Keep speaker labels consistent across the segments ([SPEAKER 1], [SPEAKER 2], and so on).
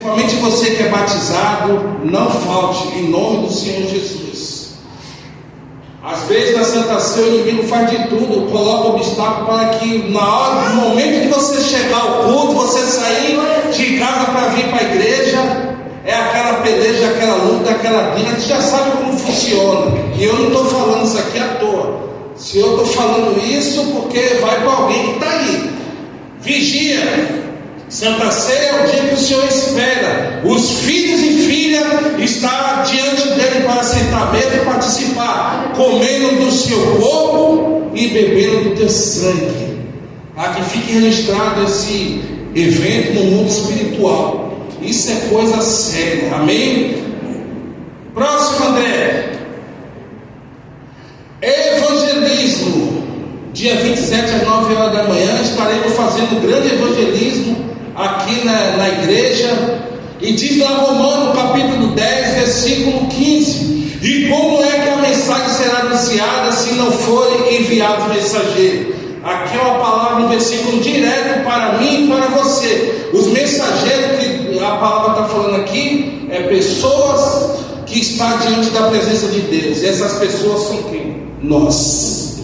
[SPEAKER 1] Principalmente você que é batizado, não falte em nome do Senhor Jesus. Às vezes na Santa Ceia o inimigo faz de tudo, coloca obstáculo para que no momento que você chegar ao culto, você sair de casa para vir para a igreja, é aquela peleja, aquela luta, aquela briga, você já sabe como funciona. E eu não estou falando isso aqui à toa. Se eu estou falando isso, porque vai para alguém que está aí. Vigia. Santa Ceia é o dia que o Senhor espera os filhos e filhas estar diante dele para sentar à mesa e participar, comendo do seu corpo e bebendo do teu sangue, para que fique registrado esse evento no mundo espiritual. Isso é coisa séria, amém? Próximo, André. Evangelismo. Dia 27 às 9 horas da manhã estaremos fazendo um grande evangelismo aqui na igreja. E diz lá Romanos capítulo 10 versículo 15: e como é que a mensagem será anunciada se não forem enviados mensageiros? Aqui é uma palavra, um versículo direto para mim e para você. Os mensageiros que a palavra está falando aqui é pessoas que estão diante da presença de Deus. E essas pessoas são quem? Nós.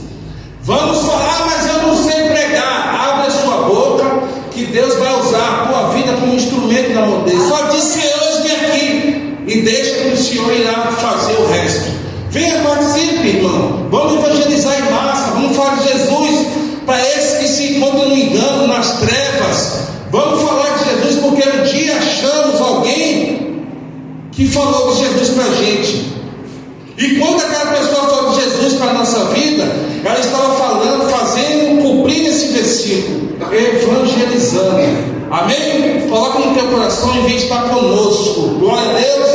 [SPEAKER 1] Vamos falar, mas eu não sei pregar. Abre a sua boca, que Deus vai usar a tua vida como instrumento da mão dele. Só disse hoje, vem aqui e deixa que o Senhor irá fazer o resto. Venha, participe, irmão. Vamos evangelizar em massa. Vamos falar de Jesus para esses que se encontram no engano, nas trevas. Vamos falar de Jesus, porque um dia achamos alguém que falou de Jesus para a gente. E quando aquela pessoa falou de Jesus para a nossa vida, ela estava falando, fazendo, cumprindo esse versículo, evangelizando. Amém? Coloca no teu coração em vez de estar conosco. Glória a Deus.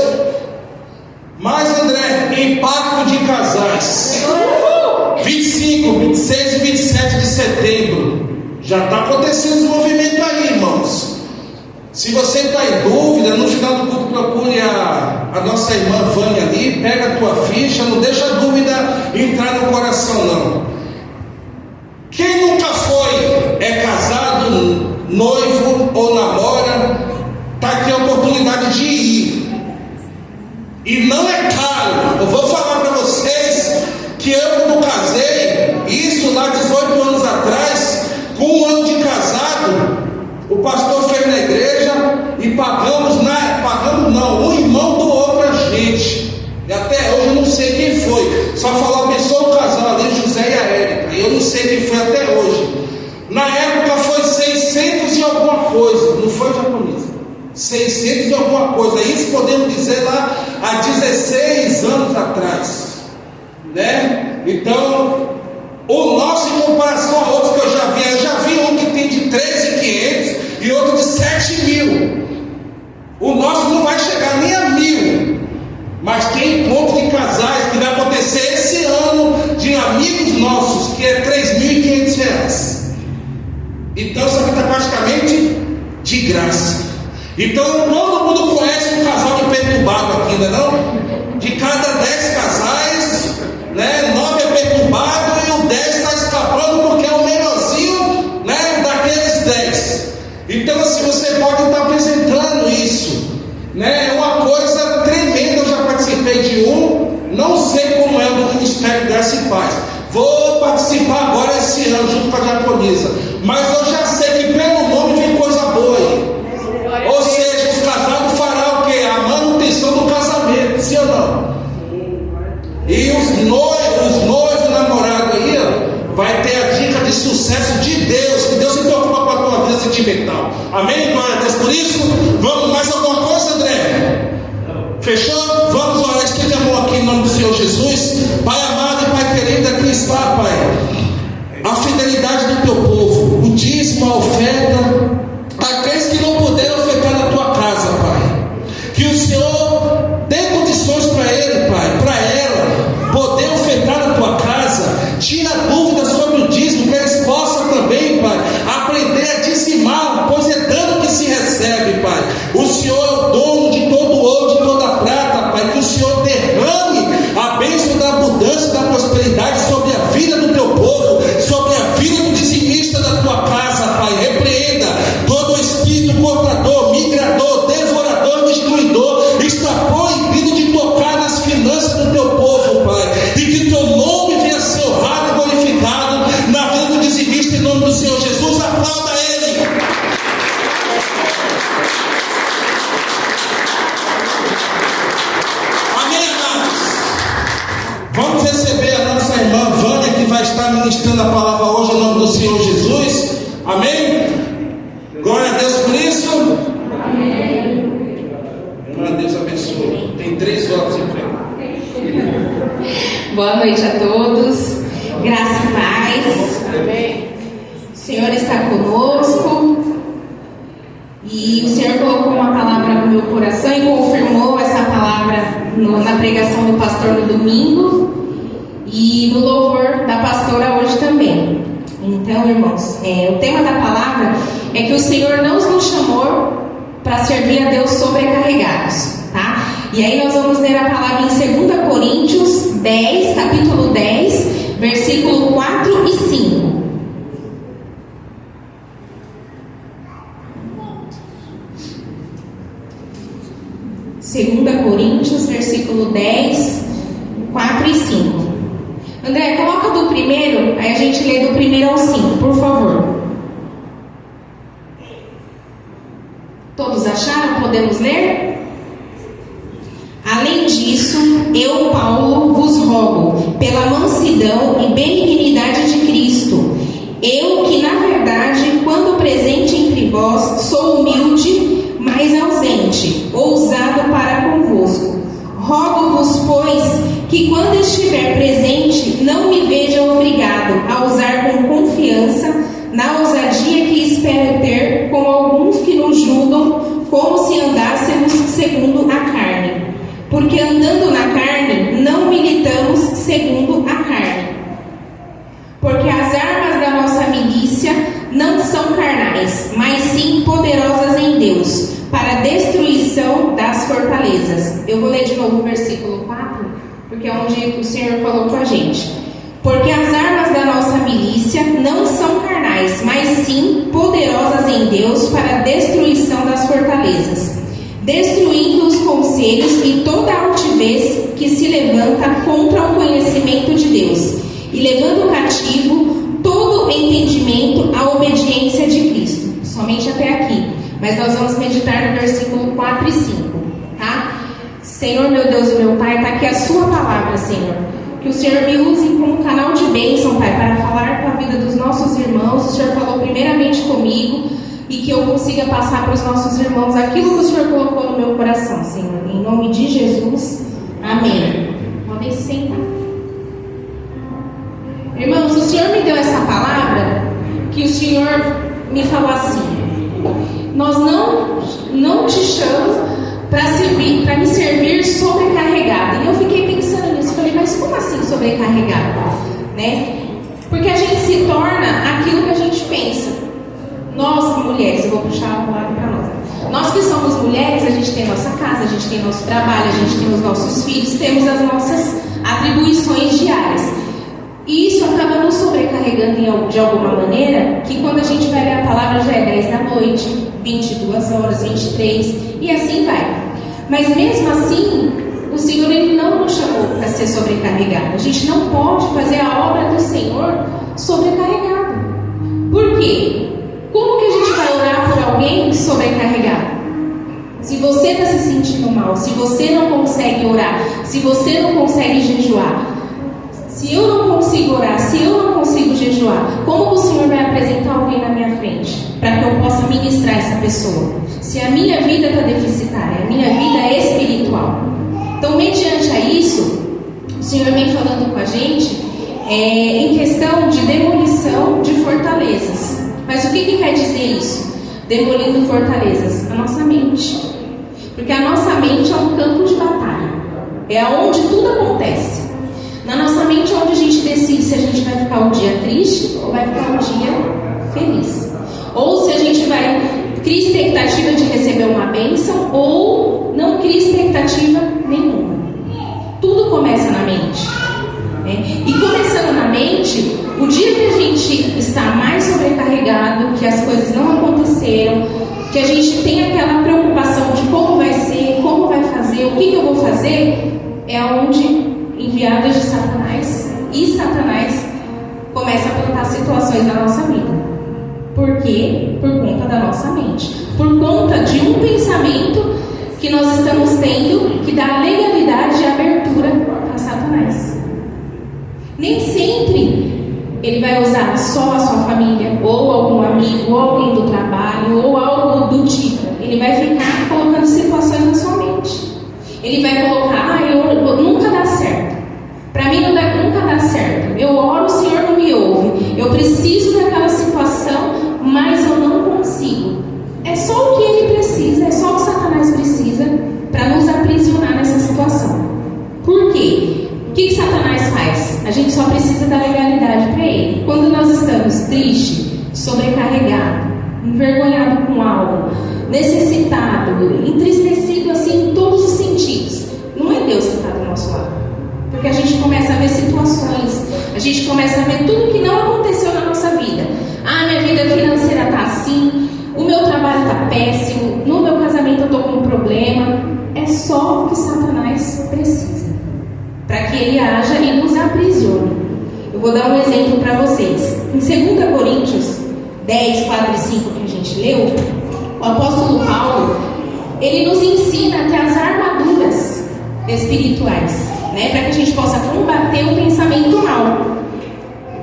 [SPEAKER 1] Mas, André, impacto de casais. 25, 26 e 27 de setembro. Já está acontecendo esse movimento aí, irmãos. Se você está em dúvida, no final do culto procure a nossa irmã Vânia ali, pega a tua ficha, não deixa a dúvida entrar no coração não. Quem nunca foi, é casado, noivo ou namora, está aqui a oportunidade de ir. E não é caro. Eu vou falar para vocês que eu quando casei, isso lá 18 anos atrás, com 1 ano de casado, o pastor fez na igreja e pagamos não, um irmão doou para a gente. E até hoje eu não sei quem foi. Só falou a pessoa, o casal ali, José e a Érica. E eu não sei quem foi até hoje. Na época foi 600 e alguma coisa. Não foi japonesa. 600 e alguma coisa. Isso podemos dizer lá há 16 anos atrás. Né? Então, o nosso em comparação a outros que eu já vi um que tem de 13.500 e outro de 7.000. O nosso não vai chegar nem a 1.000. Mas tem encontro de casais que vai acontecer esse ano de amigos nossos, que é R$3.500. Então isso aqui está praticamente de graça. Então todo mundo conhece um casal de perturbado aqui, não é não? De cada 10 casais, né, 9 é perturbado e o 10 está escapando porque é o menorzinho, né, daqueles 10. Então assim, você pode estar apresentando isso, né? É uma coisa tremenda. Eu já participei de não sei como é o do Ministério Graça e Paz. Vou participar agora esse ano junto com a diaconisa, mas eu já sei que pelo nome vem coisa boa aí. Ou seja, os casados farão o quê? A manutenção do casamento, sim ou não? E os noivos, namorados aí, ó, vai ter a dica de sucesso de Deus, que Deus se preocupa com a tua vida sentimental. Amém? Glória a Deus por isso. Vamos, mais alguma coisa, André? Fechou? Vamos orar, estende a mão aqui em nome do Senhor Jesus. Pai amado e Pai querido, aqui está, Pai, a fidelidade do teu povo, o dízimo, a oferta, aqueles que não puderam ofertar na tua casa, Pai, que o Senhor dê condições para ele, Pai, para ela poder ofertar na tua casa. Tira dúvidas sobre o dízimo, que eles possam também, Pai, aprender a dizimar, pois é dano que se recebe, Pai. O Senhor é o dono de todo o ouro, de toda a prata, Pai. Que o Senhor derrame a bênção da abundância e da prosperidade sobre a vida do teu povo, sobre a vida do dizimista da tua casa, Pai. Repreenda todo o espírito comprador, migrador, devorador ministrando a palavra hoje em nome do Senhor Jesus. Amém? Glória a Deus por isso. Amém. Deus abençoe. Tem 3 horas em frente.
[SPEAKER 2] Boa noite a todos. Graça e paz. Amém. O Senhor está conosco. E o Senhor colocou uma palavra no meu coração e confirmou essa palavra na pregação do pastor no domingo e no louvor da pastora hoje também. Então, irmãos, o tema da palavra é que o Senhor não nos chamou para servir a Deus sobrecarregados, tá? E aí nós vamos ler a palavra em 2 Coríntios 10, capítulo 10, versículo 4 e 5. Segunda Coríntios, versículo 10, 4 e 5. André, coloca do primeiro, aí a gente lê do primeiro ao 5, por favor. Todos acharam? Podemos ler? Além disso, eu, Paulo, vos rogo, pela mansidão e benignidade de Cristo, eu que, na verdade, quando presente entre vós, sou humilde, mas ausente, ousado para convosco. Rogo-vos, pois, que quando estiver presente, não me veja obrigado a usar com confiança, na ousadia que espero ter, com alguns que nos julgam, como se andássemos segundo a carne. Porque andando na carne, não militamos segundo a carne. Porque as armas da nossa milícia não são carnais, mas sim poderosas em Deus, para a destruição das fortalezas. Eu vou ler de novo o versículo 4, porque é onde o Senhor falou com a gente. Porque as armas da nossa milícia não são carnais, mas sim poderosas em Deus para a destruição das fortalezas, destruindo os conselhos e toda a altivez que se levanta contra o conhecimento de Deus, e levando cativo todo entendimento à obediência de Cristo. Somente até aqui. Mas nós vamos meditar no versículo 4 e 5, tá? Senhor, meu Deus e meu Pai, está aqui a sua palavra, Senhor. Que o Senhor me use como canal de bênção, Pai, para falar com a vida dos nossos irmãos. O Senhor falou primeiramente comigo e que eu consiga passar para os nossos irmãos aquilo que o Senhor colocou no meu coração, Senhor. Em nome de Jesus, amém. Podem sentar. Irmãos, o Senhor me deu essa palavra que o Senhor me falou assim: nós não te chamamos para me servir sobrecarregada. E eu fiquei pensando nisso, falei, mas como assim sobrecarregada? Né? Porque a gente se torna aquilo que a gente pensa. Nós, mulheres, eu vou puxar um lado para nós. Nós que somos mulheres, a gente tem nossa casa, a gente tem nosso trabalho, a gente tem os nossos filhos, temos as nossas atribuições diárias. E isso acaba nos sobrecarregando de alguma maneira, que quando a gente vai ler a palavra já é 10 da noite, 22 horas, 23, e assim vai. Mas mesmo assim, o Senhor ele não nos chamou para ser sobrecarregado. A gente não pode fazer a obra do Senhor sobrecarregado. Por quê? Como que a gente vai orar por alguém sobrecarregado? Se você está se sentindo mal, se você não consegue orar, se você não consegue jejuar, se eu não consigo orar, se eu não consigo jejuar, como que o Senhor vai apresentar alguém na minha frente para que eu possa ministrar essa pessoa? Se a minha vida está deficitária, a minha vida é espiritual. Então, mediante a isso, o Senhor vem falando com a gente em questão de demolição de fortalezas. Mas o que quer dizer isso? Demolindo fortalezas? A nossa mente. Porque a nossa mente é um campo de batalha. É onde tudo acontece. Na nossa mente é onde a gente decide se a gente vai ficar um dia triste ou vai ficar um dia feliz. Ou se a gente vai criar expectativa de receber uma bênção ou não cria expectativa nenhuma. Tudo começa na mente. E começando na mente, o dia que a gente está mais sobrecarregado, que as coisas não aconteceram, que a gente tem aquela preocupação de como vai ser, como vai fazer, o que eu vou fazer, é onde enviadas de Satanás começa a plantar situações na nossa vida. Por quê? Por conta da nossa mente. Por conta de um pensamento que nós estamos tendo que dá legalidade e abertura a Satanás. Nem sempre ele vai usar só a sua família, ou algum amigo, ou alguém do trabalho, ou algo do tipo. Ele vai ficar colocando situações na sua mente. Ele vai colocar, nunca dá certo. Para mim nunca dá certo. Eu oro, o Senhor não me ouve. Eu preciso daquela situação, mas eu não consigo. É só o que ele precisa, é só o que Satanás precisa para nos aprisionar nessa situação. Por quê? O que Satanás faz? A gente só precisa da legalidade para ele. Quando nós estamos tristes, sobrecarregados, envergonhados com algo, necessitado, entristecido assim em todos os sentidos, não é Deus que está do nosso lado. Porque a gente começa a ver situações, a gente começa a ver tudo que não aconteceu na nossa vida. Minha vida financeira está assim, o meu trabalho está péssimo, no meu casamento eu estou com um problema. É só o que Satanás precisa para que ele haja e nos aprisione. Eu vou dar um exemplo para vocês. Em 2 Coríntios 10, 4 e 5 que a gente leu, o apóstolo Paulo, ele nos ensina que as armaduras espirituais, para que a gente possa combater o pensamento mal,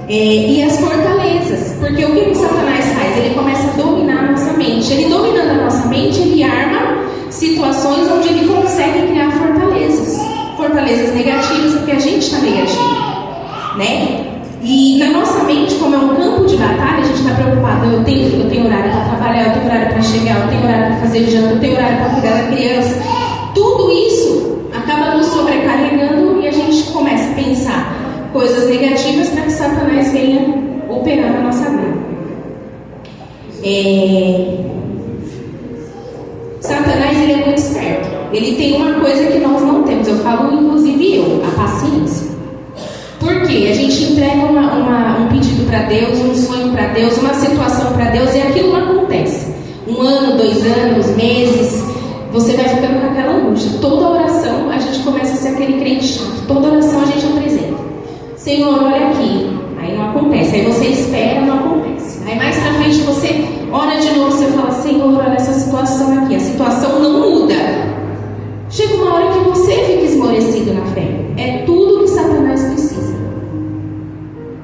[SPEAKER 2] e as fortalezas, porque o que o Satanás faz? Ele começa a dominar a nossa mente. Ele dominando a nossa mente, ele arma situações onde ele consegue criar fortalezas negativas, porque a gente está negativo, E na nossa mente, como é um campo de batalha, a gente está preocupado. Eu tenho horário para trabalhar, eu tenho horário para chegar, eu tenho horário para fazer janta, eu tenho horário para cuidar da criança. Tudo isso acaba nos sobrecarregando e a gente começa a pensar coisas negativas para que Satanás venha operar na nossa vida. Satanás, ele é muito esperto. Ele tem uma coisa que nós não temos. Eu falo, inclusive eu, a paciência. Por quê? A gente entrega um pedido para Deus, um sonho para Deus, uma situação para Deus, e aquilo não acontece. 1 ano, 2 anos, meses, você vai ficando com aquela angústia. Toda oração a gente começa a ser aquele crente chato. Toda oração a gente apresenta: Senhor, olha aqui. Aí não acontece. Aí você espera, não acontece. Aí mais pra frente você ora de novo, você fala: Senhor, olha essa situação aqui. A situação não muda. Chega uma hora que você fica esmorecido na fé. É tudo que Satanás precisa.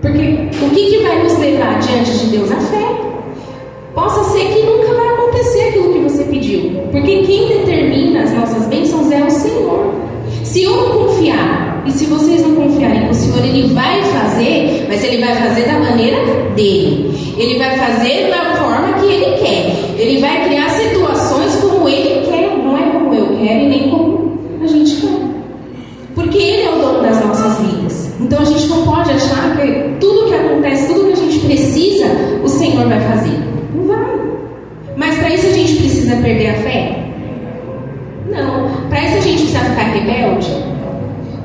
[SPEAKER 2] Porque o que vai nos levar diante de Deus? A fé. Possa ser que nunca vai acontecer aquilo que você pediu. Porque quem determina as nossas bênçãos é o Senhor. Se eu não confiar, e se vocês não confiarem no Senhor, Ele vai fazer, mas Ele vai fazer da maneira dele. Ele vai fazer da forma que Ele quer. Ele vai criar situações como Ele quer, não é como eu quero e nem como a gente quer. Porque Ele é o dono das nossas vidas. Então a gente não pode achar que tudo que acontece, tudo que a gente precisa, o Senhor vai fazer. Não vai. Mas para isso a gente precisa perder a fé? Não. Para isso a gente precisa ficar rebelde?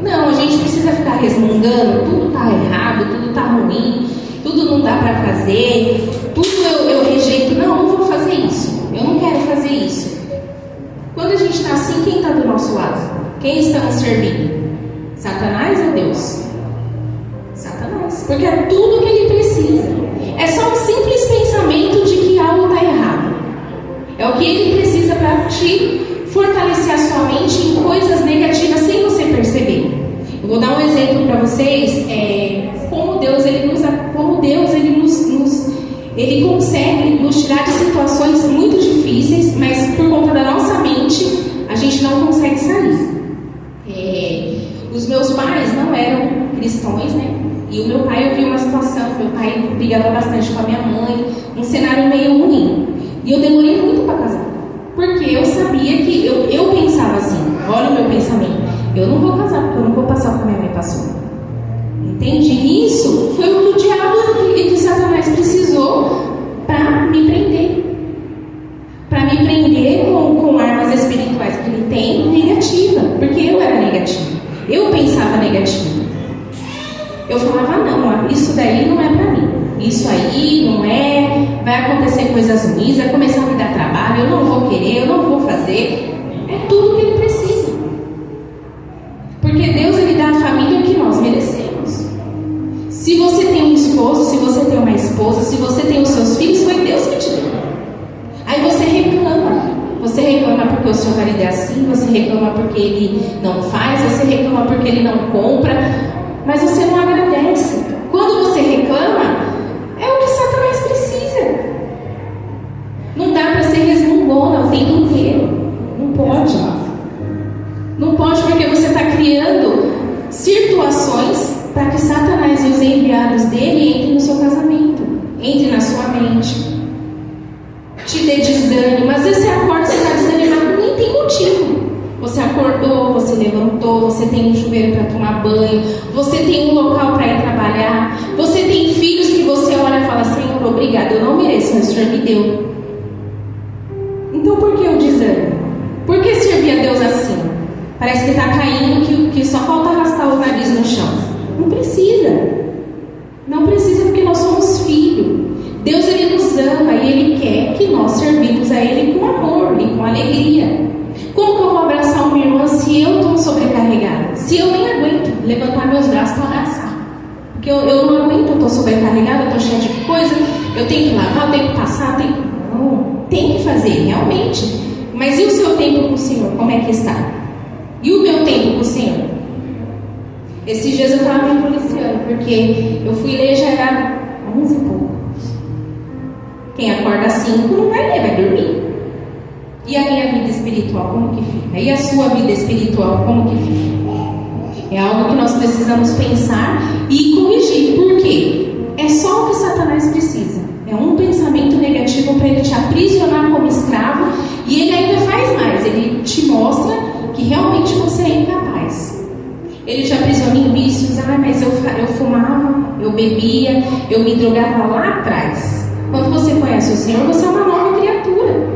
[SPEAKER 2] Não. A gente precisa ficar resmungando: tudo está errado, tudo está ruim, tudo não dá para fazer, tudo eu rejeito. Não vou fazer isso. Eu não quero fazer isso. Quando a gente está assim, quem está do nosso lado? Quem estamos servindo? Satanás ou Deus? Satanás. Porque é tudo que ele precisa. É só um simples pensamento de que algo está errado. É o que ele precisa para te fortalecer a sua mente em coisas negativas sem você perceber. Eu vou dar um exemplo para vocês, como Deus ele consegue nos tirar de situações muito difíceis, mas por conta da nossa mente a gente não consegue sair. Os meus pais não eram cristãos, E o meu pai, eu vi uma situação, meu pai brigava bastante com a minha mãe, um cenário meio ruim. E eu demorei muito para casar. Porque eu sabia que, eu pensava assim, olha o meu pensamento: eu não vou casar, porque eu não vou passar o que a minha mãe passou. Entende? Isso foi o que o diabo e que Satanás precisou para me prender. Para me prender com armas espirituais que ele tem, negativa. Porque eu era negativa. Eu pensava negativo. Eu falava: não, isso daí não é para mim. Isso aí não é, vai acontecer coisas ruins, vai começar a me dar trabalho, eu não vou querer, eu não vou fazer. É tudo que ele precisa. Porque Deus, ele dá a família que nós merecemos. Se você tem um esposo, se você tem uma esposa, se você tem os seus filhos, foi Deus que te deu. Aí você reclama. Você reclama porque o seu marido é assim, você reclama porque ele não faz, você reclama porque ele não compra, mas você não agradece. Quando você reclama, zangona o tempo inteiro. Não pode. Não pode, porque você está criando situações para que Satanás e os enviados dele entrem no seu casamento, entrem na sua mente, te dê desânimo. Às vezes você acorda, você está desanimado, nem tem motivo. Você acordou, você levantou, você tem um chuveiro para tomar banho, você tem um local para ir trabalhar, você tem filhos que você olha e fala: Senhor, obrigado, eu não mereço, mas o Senhor me deu. Então por que o desânimo? Por que servir a Deus assim? Parece que está caindo, que só falta arrastar o nariz no chão. Não precisa. Não precisa, porque nós somos filhos. Deus, Ele nos ama e Ele quer que nós servimos a Ele com amor e com alegria. Como que eu vou abraçar uma irmã se eu estou sobrecarregada? Se eu nem aguento levantar meus braços para abraçar? Porque eu não aguento, eu estou sobrecarregada, eu estou cheia de coisa, eu tenho que lavar, eu tenho que passar, Não, tem que fazer, realmente. Mas e o seu tempo com o Senhor? Como é que está? E o meu tempo com o Senhor? Esses dias eu estava me policiando, porque eu fui ler, já era 11 e pouco. Quem acorda às 5 não vai ler, vai dormir. E a minha vida espiritual, como que fica? E a sua vida espiritual, como que fica? É algo que nós precisamos pensar e corrigir. Por quê? É só o que Satanás precisa. É um pensamento negativo para ele te aprisionar como escravo. E ele ainda faz mais. Ele te mostra que realmente você é incapaz. Ele te aprisiona em vícios. Mas eu fumava, eu bebia, eu me drogava lá atrás. Quando você conhece o Senhor, você é uma nova criatura.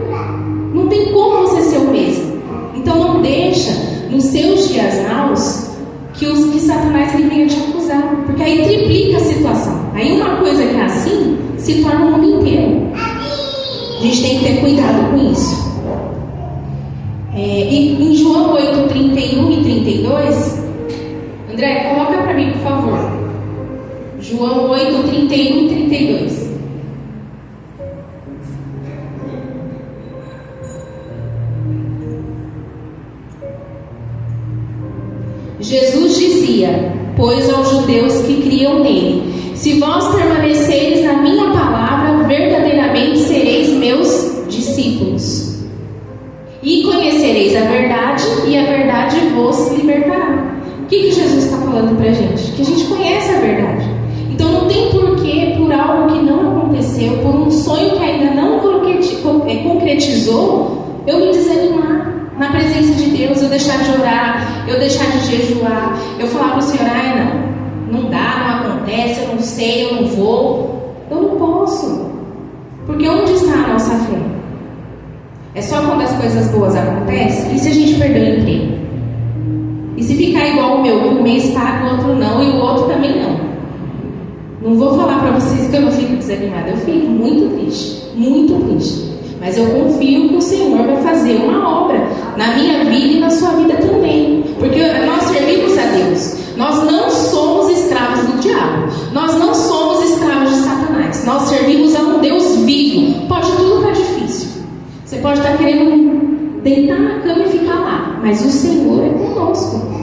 [SPEAKER 2] Não tem como você ser o mesmo. Então não deixa nos seus dias maus que Satanás ele venha te acusar. Porque aí triplica a situação. Aí uma coisa que é assim se torna o mundo inteiro. A gente tem que ter cuidado com isso. E em João 8, 31 e 32, André, coloca para mim, por favor. João 8, 31 e 32. Jesus dizia, pois aos judeus que criam nele: se vós permanecereis na minha palavra, verdadeiramente sereis meus discípulos. E conhecereis a verdade, e a verdade vos libertará. O que Jesus está falando para a gente? Que a gente conhece a verdade. Então não tem porquê, por algo que não aconteceu, por um sonho que ainda não concretizou, eu me desanimar na presença de Deus, eu deixar de orar, eu deixar de jejuar, eu falar para o Senhor: não dá, não acontece, eu não sei, eu não vou. Eu não posso. Porque onde está a nossa fé? É só quando as coisas boas acontecem? E se a gente perder o emprego? E se ficar igual o meu, que um mês paga, o outro não, e o outro também não? Não vou falar para vocês que eu não fico desanimada, eu fico muito triste, muito triste. Mas eu confio que o Senhor vai fazer uma obra na minha vida e na sua vida também. Porque nós servimos a Deus. Nós não somos escravos do diabo. Nós não somos escravos de Satanás. Nós servimos a um Deus vivo. Pode tudo estar difícil. Você pode estar querendo deitar na cama e ficar lá. Mas o Senhor é conosco.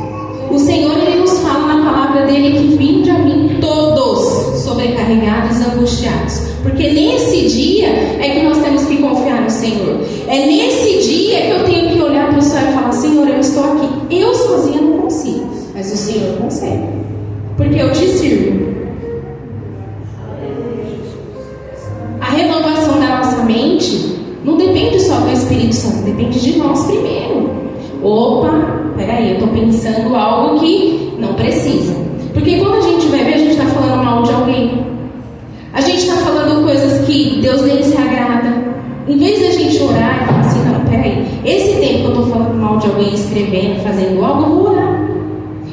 [SPEAKER 2] O Senhor, Ele nos fala na palavra dEle que: vinde a mim todos sobrecarregados e angustiados. Porque nesse dia é que nós temos que confiar no Senhor. É nesse dia que eu tenho que olhar para o céu e falar: Senhor, eu estou aqui. Eu sozinha não consigo, mas o Senhor consegue. Porque eu te sirvo. A renovação da nossa mente não depende só do Espírito Santo, depende de nós primeiro. Opa, peraí, eu estou pensando algo que não precisa. Porque quando a gente vai ver, a gente está falando mal de alguém. A gente está falando coisas que Deus nem se agrada. Em vez da gente orar e falar assim: não, peraí, esse tempo que eu estou falando mal de alguém, escrevendo, fazendo algo, eu vou orar.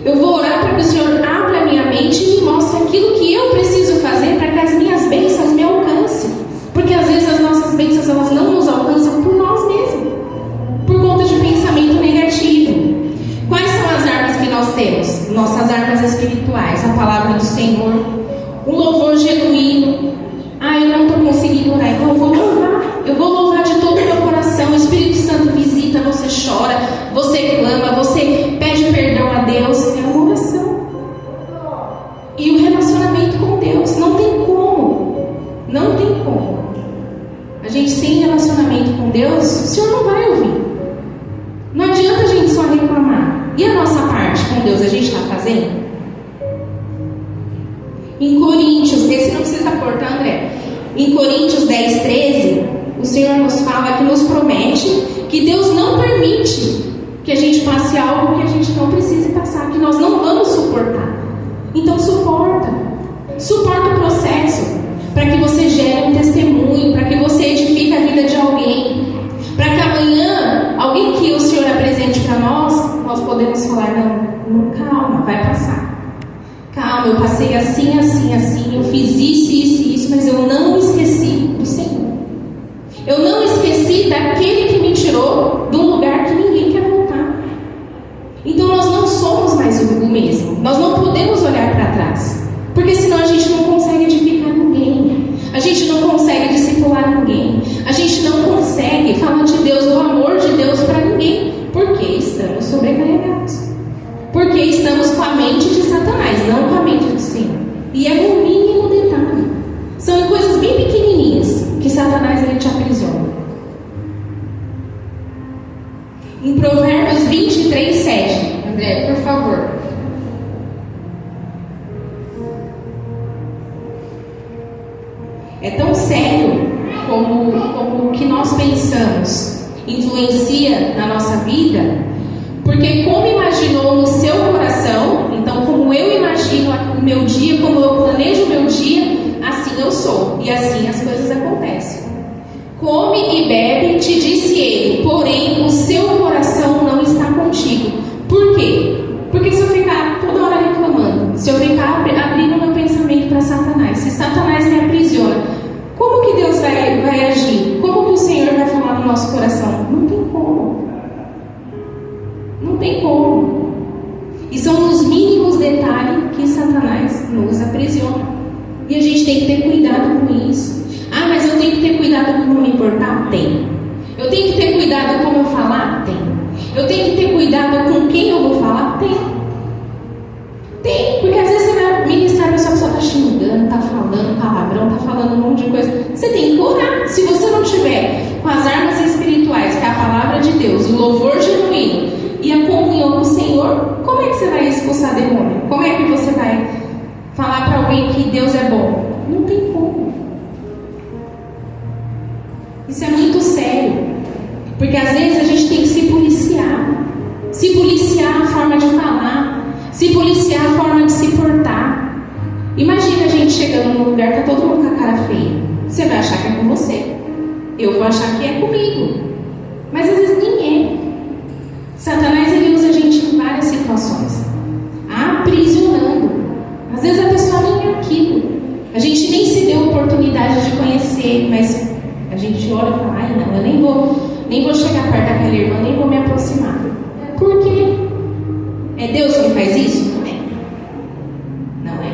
[SPEAKER 2] Eu vou orar para que o Senhor abra a minha mente e me mostre aquilo que eu preciso fazer para que as minhas bênçãos me alcancem. Porque às vezes as nossas bênçãos elas não nos alcançam por nós mesmos, por conta de pensamento negativo. Quais são as armas que nós temos? Nossas armas espirituais, a palavra do Senhor, um louvor genuíno. Eu não estou conseguindo orar, então eu vou louvar. Eu vou louvar de todo o meu coração. O Espírito Santo visita, você chora, você clama, você pede perdão a Deus. É uma oração. E o relacionamento com Deus, não tem como. Não tem como. A gente sem relacionamento com Deus, o E a nossa parte com Deus, a gente está fazendo? Em Coríntios, esse não precisa cortar, André. Em Coríntios 10, 13, o Senhor nos fala, que nos promete que Deus não permite que a gente passe algo que a gente não precise passar, que nós não vamos suportar. Então suporta o processo, para que você gere um testemunho, para que você edifique a vida de alguém, para que amanhã, alguém que o Senhor apresente para nós podemos falar, não, calma, vai passar. Calma, eu passei assim, assim, assim, eu fiz isso, mas eu não esqueci do Senhor. Eu não esqueci daquele que me tirou de um lugar que ninguém quer voltar. Então nós não somos mais o mesmo. Nós não podemos olhar para trás, porque senão a gente não consegue edificar ninguém. A gente não consegue discipular ninguém. A gente não consegue falar de Deus, do amor de Deus para ninguém, porque estamos sobrecarregados. Porque estamos com a mente de Satanás, não com a mente do Senhor. E é no mínimo detalhe. São coisas bem pequenininhas que Satanás ele te aprisiona. Em Provérbios 23, 7. André, por favor. É tão sério como o que nós pensamos influencia na nossa vida. Porque como imaginou no seu coração, então como eu imagino o meu dia, como eu planejo o meu dia, assim eu sou. E assim as coisas acontecem. Come e bebe, te disse ele, porém o seu coração não está contigo. Por quê? Porque se eu ficar toda hora reclamando, se eu ficar abrindo meu pensamento para Satanás, se Satanás me aprisiona, como que Deus vai agir? Como que o Senhor vai falar no nosso coração? Não tem como. Não tem como. E são nos mínimos detalhes que Satanás nos aprisiona. E a gente tem que ter cuidado com isso. Ah, mas eu tenho que ter cuidado com não me importar? Tem. Eu tenho que ter cuidado com como eu falar? Tem. Eu tenho que ter cuidado com quem eu vou falar? Tem. Tem, porque às vezes você vai ministrar, a pessoa está xingando, está falando palavrão, está falando um monte de coisa. Você tem que orar. Se você não tiver com as armas espirituais, que é a palavra de Deus, o louvor genuíno e a comunhão com o Senhor, como é que você vai expulsar demônio? Como é que você vai falar para alguém que Deus é bom? Não tem como. Isso é muito sério, porque às vezes a gente tem que se policiar a forma de falar, se policiar a forma de se portar. Imagina a gente chegando num lugar que tá todo mundo com a cara feia. Você vai achar que é com você, eu vou achar que é comigo, mas às vezes nem é. Satanás ele usa a gente em várias situações, aprisionando. Às vezes a pessoa nem é aquilo, a gente nem se deu oportunidade de conhecer, mas a gente olha e fala, ai não, eu nem vou chegar perto daquela irmã, nem vou me aproximar. Por quê? É Deus que faz isso? Não é.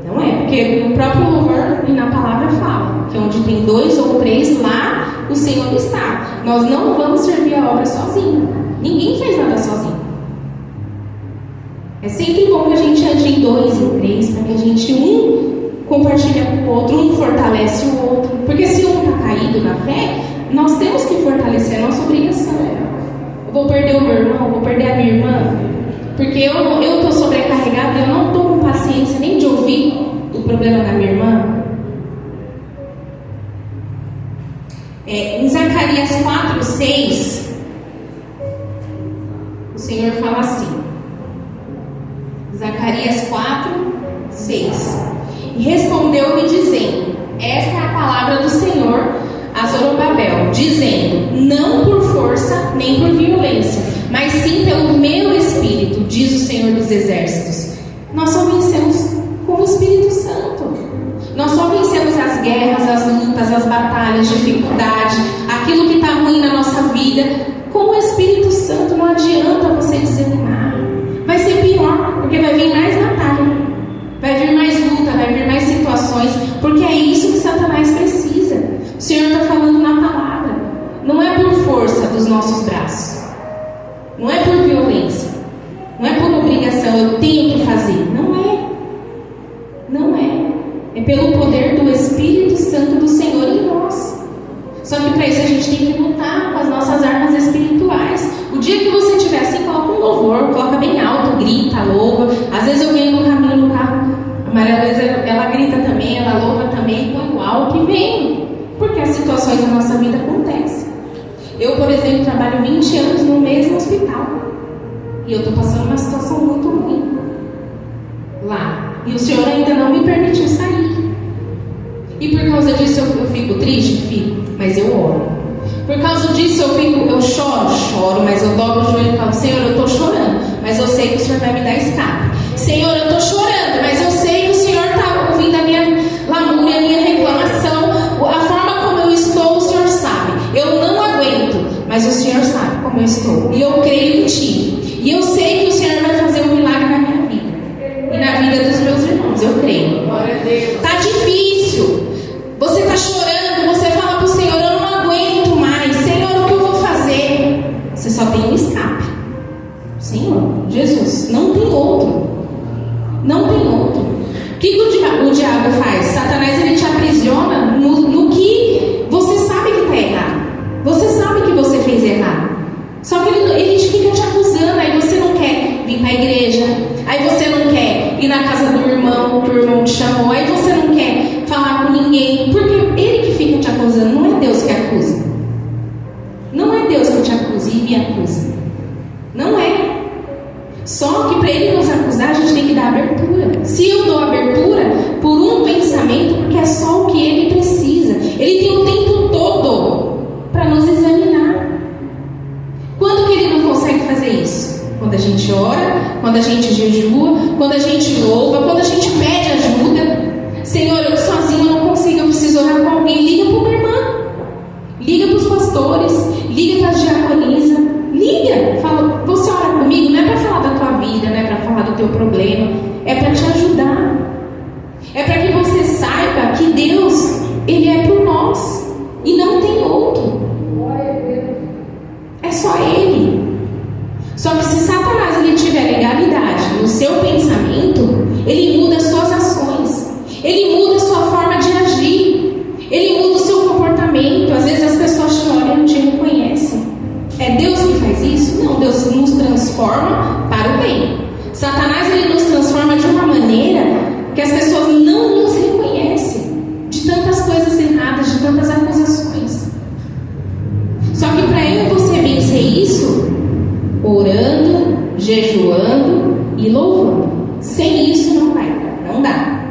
[SPEAKER 2] Não é, porque no próprio louvor e na palavra fala que onde tem 2 ou 3, lá o Senhor está. Nós não vamos servir a obra sozinho. Ninguém fez nada sozinho. É sempre bom que a gente ande em 2 e 3, para que a gente compartilha com o outro, um fortalece o outro. Porque se um está caído na fé, nós temos que fortalecer a nossa obrigação. Eu vou perder o meu irmão, vou perder a minha irmã, porque eu estou sobrecarregada e eu não estou com paciência nem de ouvir o problema da minha irmã. Em Zacarias 4, 6, o Senhor fala assim. Zacarias 4, 6. E respondeu-me dizendo, esta é a palavra do Senhor a Zorobabel, dizendo, não por força nem por violência, mas sim pelo meu Espírito, diz o Senhor dos Exércitos. Nós só vencemos com o Espírito Santo. Nós só vencemos as guerras, as lutas, as batalhas, dificuldade, aquilo que está ruim na nossa vida, com o Espírito Santo. Não adianta você desanimar. Vai ser pior, porque vai vir mais batalha, vai vir mais luta, vai vir mais situações, porque é isso que Satanás precisa. O Senhor está falando na palavra. Não é por força dos nossos braços, não é por violência, não é por obrigação, eu tenho que fazer. Não é. É pelo poder do Espírito Santo do Senhor em nós. Só que para isso a gente tem que lutar com as nossas armas espirituais. O dia que você tiver E eu estou passando uma situação muito ruim lá. E o Senhor ainda não me permitiu sair. E por causa disso eu fico triste? Fico, mas eu oro. Por causa disso eu choro, mas eu dobro o joelho e falo: Senhor, eu estou chorando, mas eu sei que o Senhor vai me dar escape. Senhor, eu estou chorando, mas eu sei que o Senhor está ouvindo a minha lamúria, a minha reclamação, a forma como eu estou, o Senhor sabe. Eu não aguento, mas o Senhor sabe como eu estou. E eu creio em Ti. E eu sei que o Senhor vai fazer um milagre na minha vida e na vida dos meus irmãos. Eu creio. Está difícil. Você está chorando, você fala para o Senhor: eu não aguento mais. Senhor, o que eu vou fazer? Você só tem um escape. Senhor, Jesus, não tem outro. Não tem outro. O que o diabo faz? Satanás, ele te aprisiona no que você sabe que está errado. Você sabe que você fez errado. Só que ele fica te acusando. Aí você não quer vir para a igreja. Aí você não quer ir na casa do irmão que o irmão te chamou. Aí você não quer falar com ninguém. Porque ele que fica te acusando. Não é Deus que acusa. Não é Deus que te acusa e me acusa. Não é. Só que para ele nos acusar, a gente tem que dar abertura. Se eu dou abertura por um pensamento, porque é só o que ele precisa. Ele tem o tempo todo para nos examinar. Quando que ele não consegue fazer isso? Quando a gente ora, quando a gente jejua, quando a gente louva, quando a gente pede ajuda. Senhor, eu sozinho não consigo, eu preciso orar com alguém. Liga para uma irmã, liga para os pastores, liga para a diaconisa, liga, fala: você ora comigo? Não é para falar da tua vida, não é para falar do teu problema, é para te ajudar. É para que você saiba que Deus, Ele é por nós e não tem outro. É só Ele. Só que se Satanás ele tiver legalidade no seu pensamento, ele muda as suas ações, ele muda a sua forma de agir, ele muda o seu comportamento. Às vezes as pessoas te olham e não te reconhecem. É Deus que faz isso? Não, Deus nos transforma para o bem. Satanás ele nos transforma de uma maneira que as pessoas não nos reconhecem, de tantas coisas erradas, de tantas acusações. Só que para eu e você vencer isso, orando, jejuando e louvando. Sem isso não vai, não dá.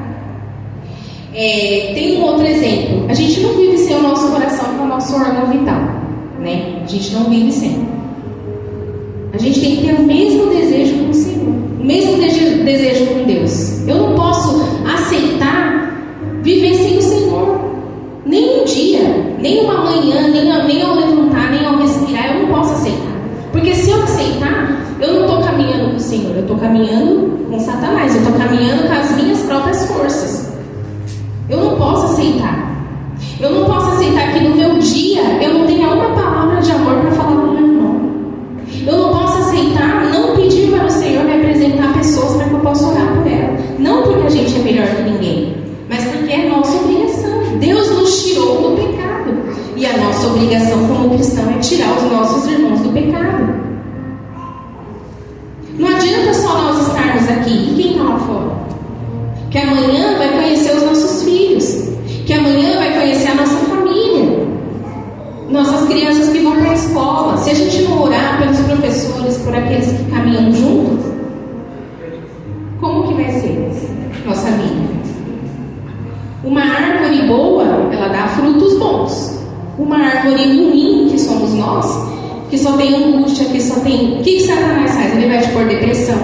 [SPEAKER 2] Tem um outro exemplo. A gente não vive sem o nosso coração, que é o nosso órgão vital, né? A gente não vive sem. A gente tem que ter o mesmo desejo com o Senhor, o mesmo desejo com Deus. Eu não posso aceitar viver sem o Senhor, nem um dia, nem uma manhã, nem ao levantar, nem ao respirar. Eu não posso aceitar, porque se eu aceitar, eu não estou caminhando com o Senhor, eu estou caminhando com Satanás, eu estou caminhando com as minhas próprias forças. Eu não posso aceitar. Eu não posso aceitar que no meu dia eu não tenha uma palavra de amor para falar com o meu irmão. Eu não posso aceitar não pedir para o Senhor me apresentar pessoas para que eu possa orar por ela. Não porque a gente é melhor que ninguém, mas porque é nossa obrigação. Deus nos tirou do pecado. E a nossa obrigação como cristão é tirar os nossos irmãos do pecado. Não adianta só nós estarmos aqui. E quem está lá fora? Que amanhã vai conhecer os nossos filhos. Que amanhã vai conhecer a nossa família. Nossas crianças que vão para a escola. Se a gente não orar pelos professores, por aqueles que caminham juntos, como que vai ser nossa vida? Uma árvore boa, ela dá frutos bons. Uma árvore ruim, que somos nós, que só tem angústia, que só tem... O que Satanás faz? Ele vai te pôr depressão,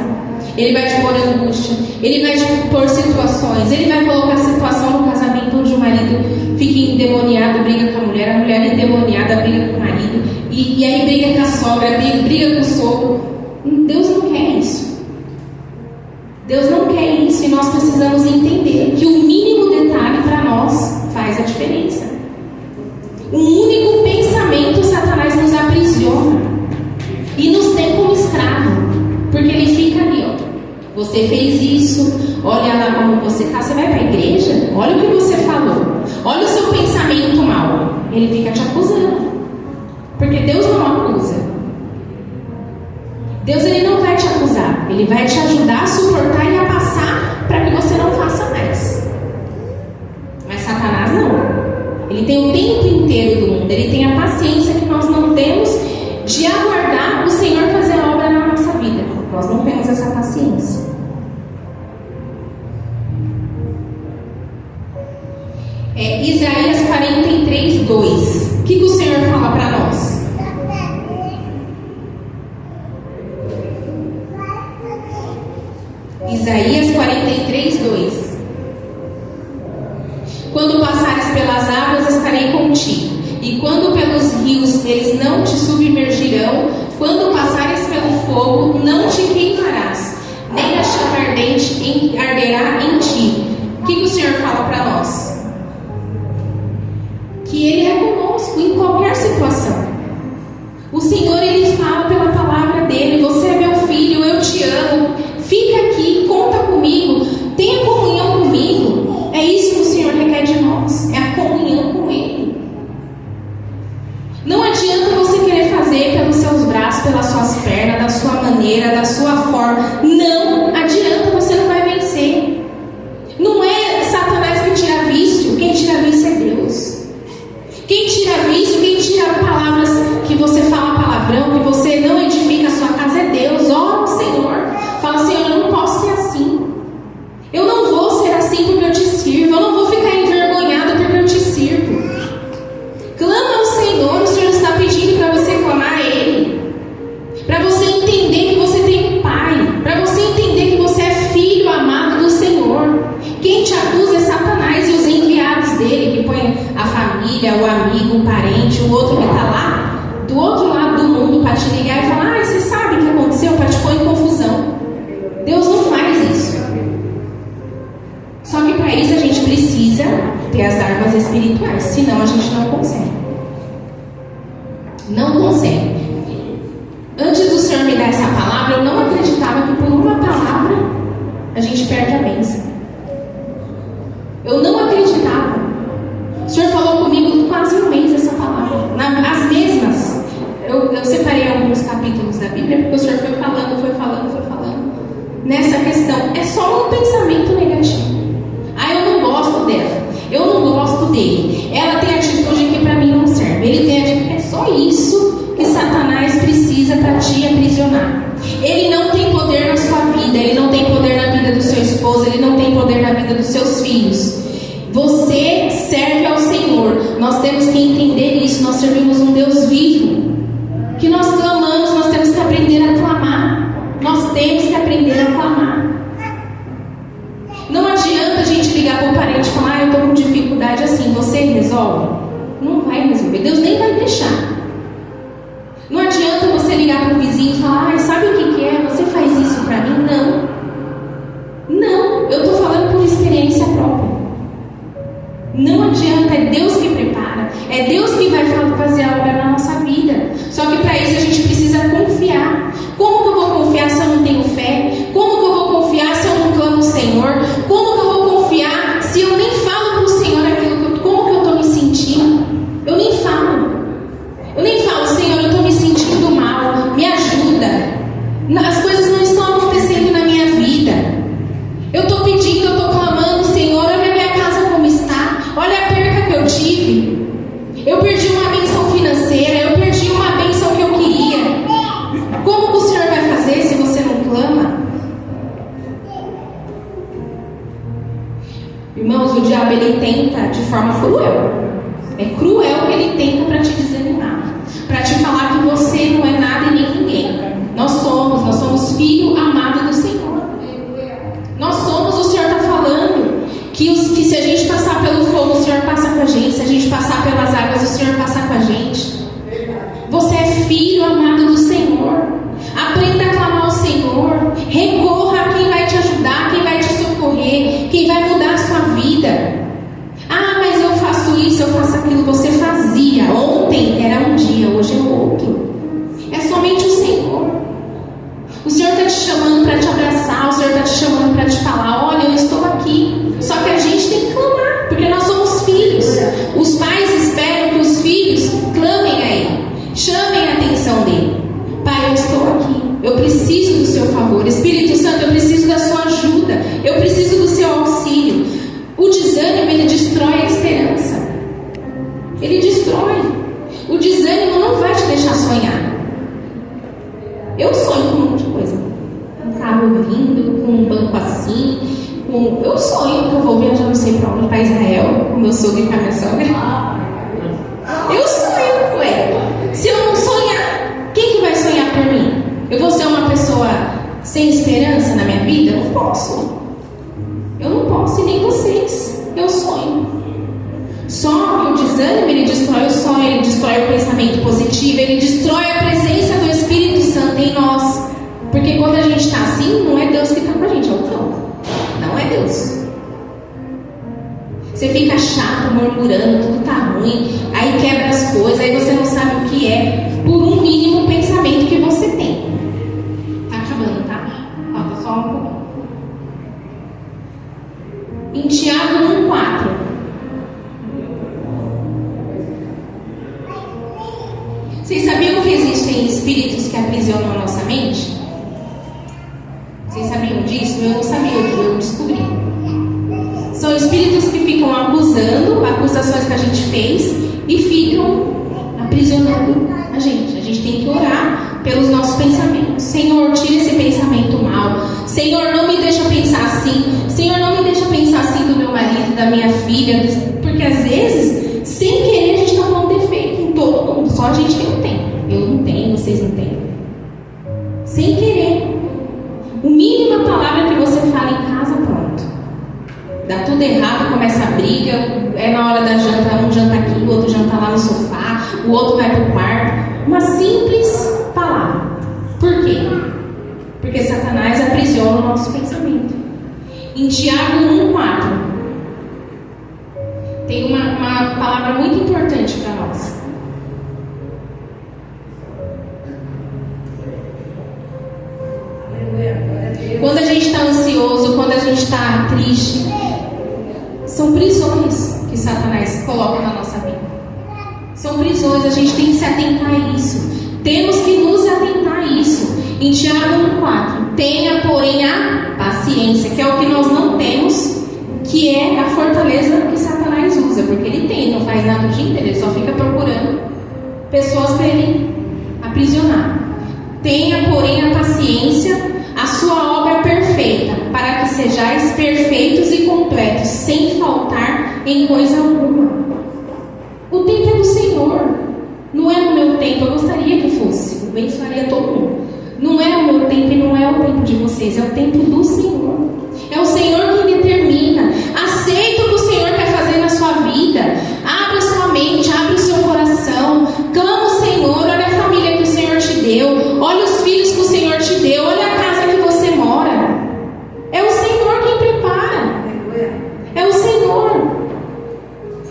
[SPEAKER 2] ele vai te pôr angústia, ele vai te pôr situações, ele vai colocar situação no casamento onde o marido fica endemoniado, briga com a mulher endemoniada briga com o marido, e aí briga com a sogra, briga com o sogro. Deus não quer isso. Deus não quer isso, e nós precisamos entender que o mínimo detalhe para nós faz a diferença. Um único pensamento, Satanás nos aprisiona e nos tem como escravo, porque ele fica ali, ó. Você fez isso, olha lá como você está. Você vai para a igreja, olha o que você falou, olha o seu pensamento mal. Ele fica te acusando, porque Deus não acusa. Deus ele não vai te acusar, ele vai te ajudar a suportar e a passar para que você não faça mais. Mas Satanás não. Ele tem o tempo inteiro do mundo, ele tem a paciência que nós não temos de aguardar o Senhor fazer a obra na nossa vida. Isaías 43, 2. O que o Senhor fala para nós? Isaías 43, 2. Quando passares pelas águas, estarei contigo, e quando pelos rios, eles não te submergirão. Quando passares pelo fogo, não te queimarás, nem a chama ardente arderá em ti. O que o Senhor fala para nós? Que Ele é conosco em qualquer situação. O Senhor, Ele fala pela palavra dEle: você é meu filho, eu te amo, fica aqui, conta comigo, tenha comunhão comigo. É isso que o Senhor requer de nós, é a comunhão com Ele. Não adianta você querer fazer pelos seus braços, pelas suas pernas, da sua maneira, da sua forma. Não adianta, você não vai vencer. Não é Satanás que tira vício, quem tira vício é Deus. Quem tira vício, quem tira palavras que você fala palavrão, que você não edifica a sua casa, é Deus. Ó, Senhor, fala: Senhor, eu não posso ser assim. Eu não vou ser assim porque eu te sirvo. Eu não vou ficar envergonhado porque eu te sirvo. Clama ao Senhor. O Senhor está pedindo para você clamar a Ele, para você entender que você tem um Pai, para você entender que você é filho amado do Senhor. Quem te acusa é Satanás e os enviados dele, que põe a família, o amigo, o parente, o outro que está lá do outro lado do mundo para te ligar e falar: você sabe o que aconteceu, para te pôr em confusão. Deus não faz isso. Só que para isso a gente precisa ter as armas espirituais, senão a gente não consegue. Não consegue. Antes do Senhor me dar essa palavra, eu não acreditava que por uma palavra a gente perde a bênção. Eu não acreditava. O Senhor falou comigo quase um mês essa palavra. As mesmas. Eu separei alguns capítulos da Bíblia, porque o Senhor foi falando. Nessa questão, é só um pensamento negativo. Eu não gosto dela. Eu não gosto dele. Ela tem atitude que para mim não serve. Ele tem atitude. É só isso que Satanás precisa para te aprisionar. Ele não tem poder na sua vida. Ele não tem poder na vida do seu esposo. Ele não tem poder na vida dos seus filhos. Você serve ao Senhor. Nós temos que entender isso. Nós servimos um Deus vivo. Que nós clamamos, nós temos que aprender a clamar. Nós temos que aprender a clamar. Não adianta a gente ligar para o parente e falar: eu estou com dificuldade assim, você resolve? Não vai resolver, Deus nem vai deixar. Não adianta você ligar para o vizinho e falar: sabe o que é? Você faz isso para mim? Não, eu estou falando por experiência própria. Não adianta, é Deus que prepara, é Deus que vai fazer a obra na nossa vida. Só que para isso a gente precisa confiar. Como que eu vou confiar se eu não tenho fé? Como que eu vou confiar se eu não clamo ao Senhor? Como que eu vou confiar se eu nem falo para o Senhor como que eu estou me sentindo? Eu nem falo, Senhor, eu estou me sentindo mal, me ajuda. As coisas não estão acontecendo na minha vida. Eu estou pedindo, eu estou clamando: Senhor, olha a minha casa como está, olha a perca que eu tive. Eu perdi uma bênção financeira, eu perdi uma bênção que eu queria. Como que o Senhor vai fazer se você não clama? Irmãos, o diabo, ele tenta de forma cruel. É cruel que ele tenta para te desanimar, para te falar que você não é nada e nem ninguém. Nós somos filho amado do Senhor. Nós somos, o Senhor está falando que se a gente passar pelo fogo, o Senhor passa com a gente. Se a gente passar pelas águas, o Senhor passa com a gente. Você é filho amado do Senhor. Aprenda a clamar ao Senhor. Recorra a quem vai te ajudar, quem vai te socorrer, quem vai mudar a sua vida. Mas eu faço isso, eu faço aquilo. Você fazia. Ontem era um dia, hoje é outro. É somente o Senhor. O Senhor está te chamando para te abraçar. O Senhor está te chamando para te falar: olha, eu estou aqui. Só que a gente tem que clamar, porque nós somos filhos. Os pais esperam que os filhos clamem a Ele, chamem a atenção dele. Pai, eu estou aqui, eu preciso do seu favor. Espírito Santo, eu preciso da sua ajuda, eu preciso do seu auxílio. O desânimo, ele destrói a esperança. Ele destrói. O desânimo não vai te deixar sonhar. Eu sonho com um monte de coisa. Um carro lindo, com um banco assim, Eu sonho que eu vou viajar não sei para onde, para Israel, com meu sogro e com a minha sogra. Eu sonho, ué. Se eu não sonhar, quem que vai sonhar por mim? Eu vou ser uma pessoa sem esperança na minha vida? Eu não posso. Eu não posso, e nem vocês. Eu sonho. Só que o desânimo, ele destrói o sonho, ele destrói o pensamento positivo, ele destrói a presença do Espírito Santo em nós. Porque quando a gente está assim, não é Deus que está com a gente, é o cão. Não é Deus. Você fica chato, murmurando, tudo tá ruim, aí quebra as coisas, aí você não sabe o que é, por um mínimo pensamento que você tem. Tá acabando, tá? Falta só um pouquinho. Em Tiago 1,4. Vocês sabiam que existem espíritos que aprisionam a nossa mente? Vocês sabiam disso? Eu não sabia, eu descobri. São espíritos que ficam acusando, acusações que a gente fez, e ficam aprisionando a gente. A gente tem que orar pelos nossos pensamentos. Senhor, tira esse pensamento mal. Senhor, não me deixa pensar assim. Senhor, não me deixa pensar assim do meu marido, da minha filha. Porque às vezes, sem querer, a gente está com um defeito em todo mundo. Só a gente que não tem. Eu não tenho, vocês não têm. Sem querer. O mínima palavra que você fala em casa, pronto. Dá tudo errado, começa a briga. É na hora da janta, um janta aqui, o outro janta lá no sofá, o outro vai pro quarto. Uma simples palavra. Por quê? Porque Satanás aprisiona o nosso pensamento. Em Tiago 1,4 tem uma palavra muito importante para nós. Quando a gente está ansioso, quando a gente está triste, são prisões que Satanás coloca na nossa vida. São prisões, a gente tem que se atentar a isso. Temos que nos atentar a isso. Em Tiago 1,4, tenha, porém, a paciência, que é o que nós não temos, que é a fortaleza que Satanás usa, porque ele tem, não faz nada o dia inteiro, ele só fica procurando pessoas para ele aprisionar. Tenha, porém, a paciência, a sua obra perfeita, para que sejais perfeitos e completos, sem faltar em coisa alguma. O tempo é do Senhor, não é o meu tempo. Eu gostaria que fosse, eu abençoaria todo mundo. Não é o meu tempo e não é o tempo de vocês, é o tempo do Senhor. É o Senhor quem determina. Aceita o que o Senhor quer fazer na sua vida. Abre a sua mente, abre o seu coração. Clama o Senhor, olha a família que o Senhor te deu, olha os filhos que o Senhor te deu, olha a casa que você mora. É o Senhor quem prepara. É o Senhor.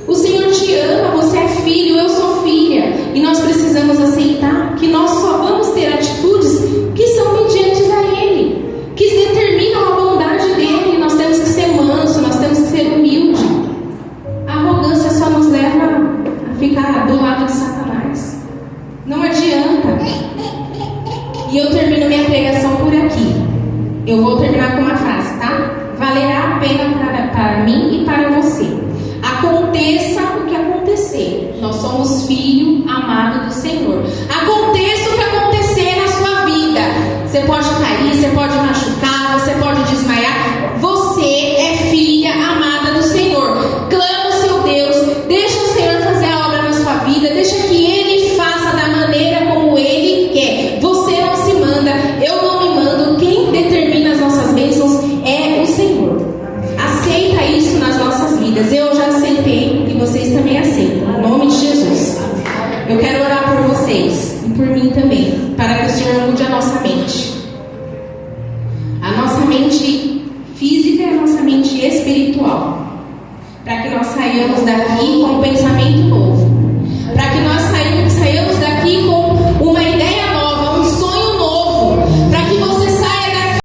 [SPEAKER 2] O Senhor te ama, você é filho, eu sou filha. E nós precisamos aceitar que nós só vamos ter atitudes que são mediantes a Ele, que determinam a bondade dEle. Nós temos que ser manso, nós temos que ser humilde. A arrogância só nos leva a ficar do lado de Satanás. Não adianta. E eu termino minha pregação por aqui. Eu vou terminar com uma frase, tá? Valerá a pena para mim e para você. Aconteça o que acontecer, nós somos filho amado do Senhor. Aconteça o que acontecer na sua vida. Você pode cair, você pode machucar, você pode desmaiar. Você é filha amada do Senhor. Clama o seu Deus, deixa o Senhor fazer a obra na sua vida, deixa que Ele faça da maneira como Ele quer. Você não se manda, eu não me mando. Quem determina as nossas bênçãos é o Senhor. Aceita isso nas nossas vidas. Eu já aceitei e vocês também aceitam. Em nome de Jesus. Eu quero orar por vocês e por mim também, para que o Senhor mude a nossa mente. A nossa mente física e a nossa mente espiritual. Para que nós saiamos daqui com um pensamento novo. Para que nós